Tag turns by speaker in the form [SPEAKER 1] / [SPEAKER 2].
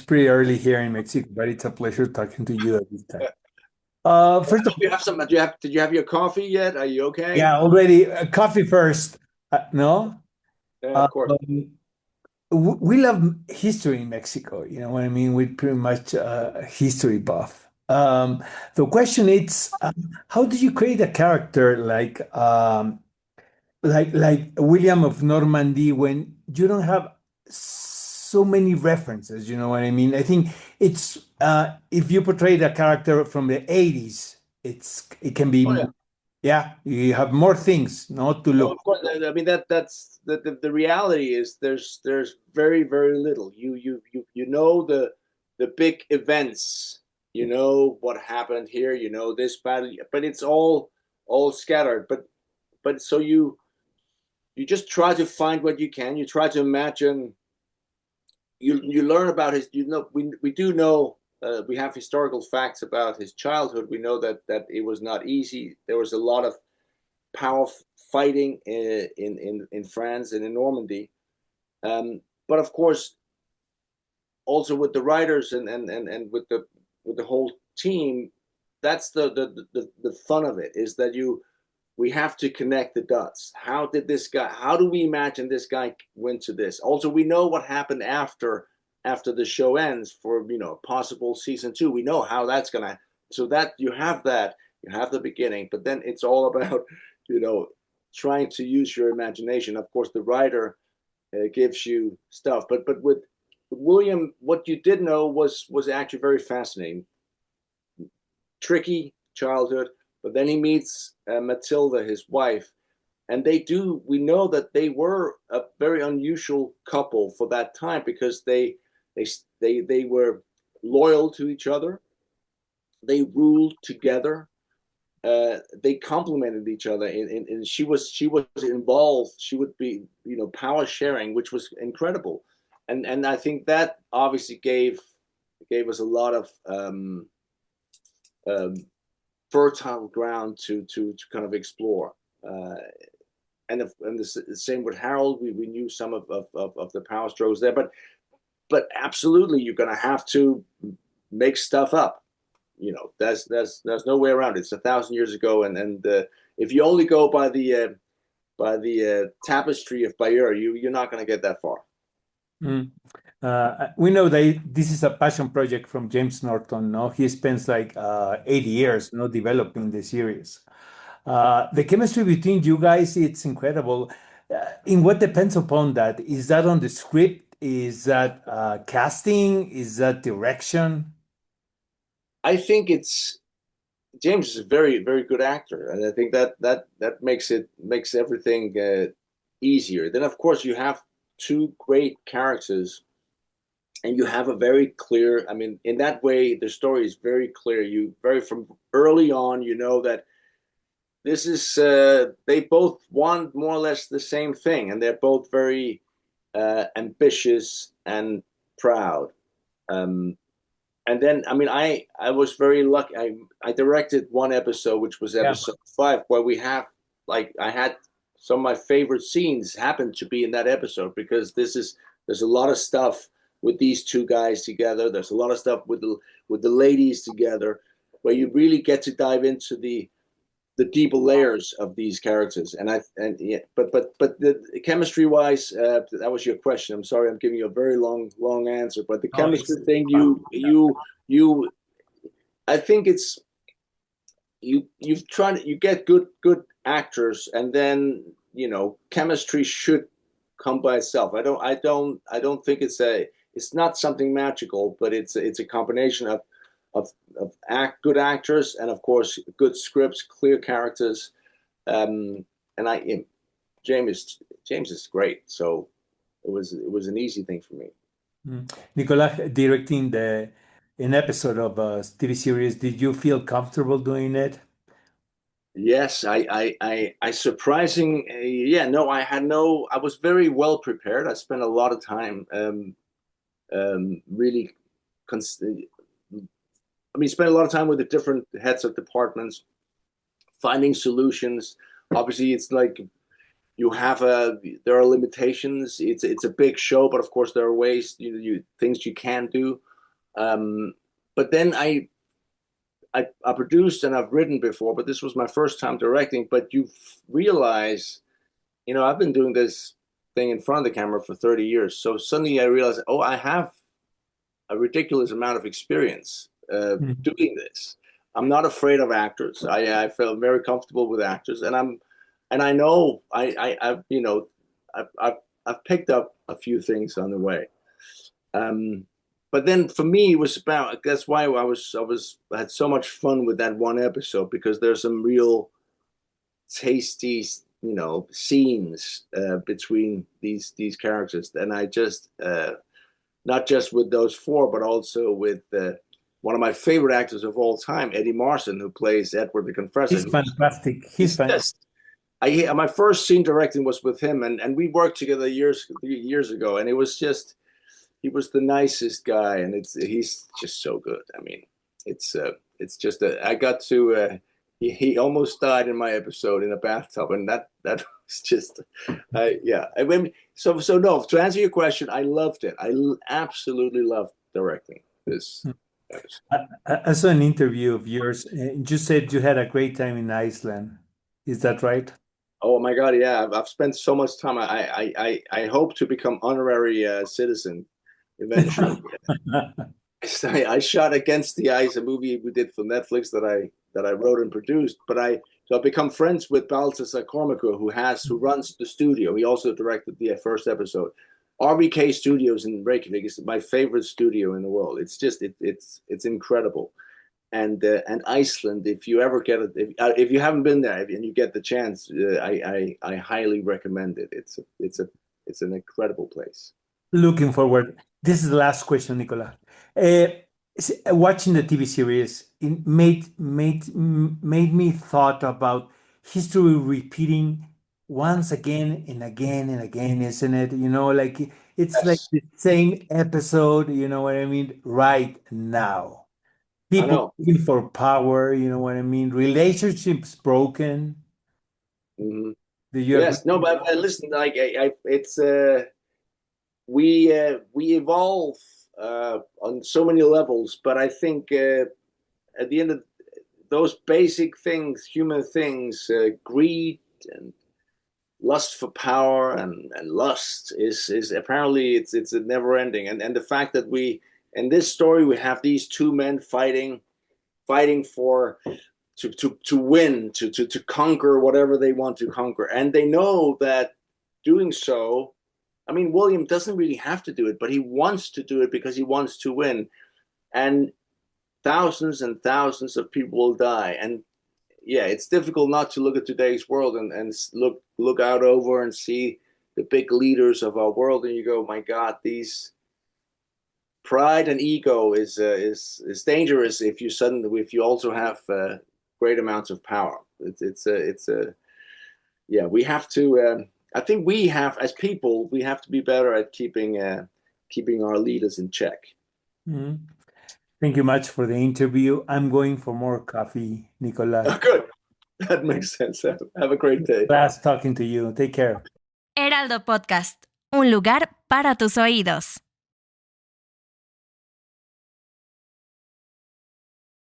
[SPEAKER 1] pretty early here in Mexico, but it's a pleasure talking to you at this time. First of
[SPEAKER 2] Do you have some? Did you have your coffee yet? Are you okay?
[SPEAKER 1] yeah, already coffee first. No?
[SPEAKER 2] Yeah, of course.
[SPEAKER 1] Um, we love history in Mexico. You know what I mean? We're pretty much history buff. The question is, how do you create a character like William of Normandy when you don't have so many references? You know what I mean? I think it's if you portray a character from the 80s, it can
[SPEAKER 2] Oh
[SPEAKER 1] be
[SPEAKER 2] yeah.
[SPEAKER 1] yeah, you have more things not to
[SPEAKER 2] No,
[SPEAKER 1] look.
[SPEAKER 2] of course. I mean that's the reality is there's very little. You know the big events. You know what happened here. You know this battle, but it's all scattered. But so you just try to find what you can. You try to imagine. You learn about his. You know we do know. We have historical facts about his childhood. We know that it was not easy. There was a lot of power fighting in France and in Normandy. But of course, also with the writers and with the whole team, that's the fun of it is that we have to connect the dots. How did this guy? How do we imagine this guy went to this? Also, we know what happened after the show ends for possible season two. We know how that's gonna. So that you have the beginning, but then it's all about you know trying to use your imagination. Of course, the writer gives you stuff, but with William, what you did know was actually very fascinating. Tricky childhood, but then he meets Matilda, his wife, and they do. We know that they were a very unusual couple for that time because they they were loyal to each other. They ruled together. They complemented each other, and she was involved. She would be power sharing, which was incredible, and I think that obviously gave us a lot of um, fertile ground to kind of explore. And the same with Harold. We knew some of the power strokes there, but absolutely you're going to have to make stuff up. There's no way around it. It's 1,000 years ago, and if you only go by the tapestry of Bayeux, you're not going to get that far.
[SPEAKER 1] Mm. We know that this is a passion project from James Norton. No, he spends like 80 years, developing the series. The chemistry between you guys, it's incredible. In what depends upon that? Is that on the script? Is that casting? Is that direction?
[SPEAKER 2] I think it's James is a very good actor, and I think that makes everything easier. Then of course you have two great characters, and you have a very clear. I mean, in that way, the story is very clear. You very from early on, you know that this is they both want more or less the same thing, and they're both very ambitious and proud. Um, and then I mean I was very lucky. I directed one episode, which was
[SPEAKER 1] Yeah.
[SPEAKER 2] episode 5, where we have like I had some of my favorite scenes happen to be in that episode because there's a lot of stuff with these two guys together. There's a lot of stuff with the ladies together, where you really get to dive into the deeper layers of these characters. And yeah, but the chemistry wise, that was your question. I'm sorry, I'm giving you a very long answer. But the
[SPEAKER 1] No,
[SPEAKER 2] chemistry thing, you, I think it's you've tried you get good actors, and then chemistry should come by itself. I don't think it's not something magical, but it's a combination of good actors and of course good scripts, clear characters. And James is great, so it was an easy thing for me.
[SPEAKER 1] Mm. Nikolaj directing the an episode of a TV series. Did you feel comfortable doing it?
[SPEAKER 2] Yes, I surprising. Yeah, no, I had no. I was very well prepared. I spent a lot of time, really. Cons- I mean, spent a lot of time with the different heads of departments, finding solutions. Obviously, it's like there are limitations. It's a big show, but of course there are ways things you can do. But then I produced and I've written before, but this was my first time directing. But you realize, I've been doing this thing in front of the camera for 30 years. So suddenly I realized, oh, I have a ridiculous amount of experience doing this. I'm not afraid of actors. I feel very comfortable with actors, and I know I've picked up a few things on the way. But then for me, it was about, that's why I had so much fun with that one episode, because there's some real tasty, scenes between these characters. And I just, not just with those four, but also with one of my favorite actors of all time, Eddie Marsan, who plays Edward the Confessor.
[SPEAKER 1] He's fantastic. He's fantastic.
[SPEAKER 2] My first scene directing was with him, and we worked together years ago, and it was just, he was the nicest guy, and he's just so good. I mean, it's just I got to he almost died in my episode in a bathtub, and that was just yeah. I mean, so no. To answer your question, I loved it. I absolutely loved directing this episode.
[SPEAKER 1] I saw an interview of yours. You said you had a great time in Iceland. Is that right?
[SPEAKER 2] Oh my God, yeah. I've spent so much time. I hope to become honorary citizen eventually. I shot Against the Ice, a movie we did for Netflix that I wrote and produced. But so I've become friends with Baltasar Kormakur, who runs the studio. He also directed the first episode. RBK Studios in Reykjavik is my favorite studio in the world. It's just it's incredible. And Iceland, if you ever get it, if you haven't been there and you get the chance, I highly recommend it. It's an incredible place.
[SPEAKER 1] Looking forward. This is the last question, Nikolaj. Watching the TV series, it made me thought about history repeating once again and again and again, isn't it? Like it's
[SPEAKER 2] Yes.
[SPEAKER 1] like the same episode, you know what I mean, right now. People looking for power, you know what I mean? Relationships broken.
[SPEAKER 2] Mm-hmm.
[SPEAKER 1] Do you
[SPEAKER 2] Yes,
[SPEAKER 1] agree?
[SPEAKER 2] no, but listen, like it's we evolve on so many levels, but I think at the end of those basic things, human things, greed and lust for power and lust is apparently it's a never ending, and the fact that in this story we have these two men fighting for to win, to conquer whatever they want to conquer, and they know that doing so, I mean, William doesn't really have to do it, but he wants to do it because he wants to win, and thousands and thousands of people will die. And yeah, it's difficult not to look at today's world and look out over and see the big leaders of our world, and you go, my God, these pride and ego is dangerous if you also have great amounts of power. Yeah, we have to. I think we have, as people, we have to be better at keeping our leaders in check.
[SPEAKER 1] Mhm. Thank you much for the interview. I'm going for more coffee, Nikolaj.
[SPEAKER 2] Oh, good. That makes sense. Have a great day.
[SPEAKER 1] Last talking to you. Take care.
[SPEAKER 3] Heraldo Podcast, un lugar para tus oídos.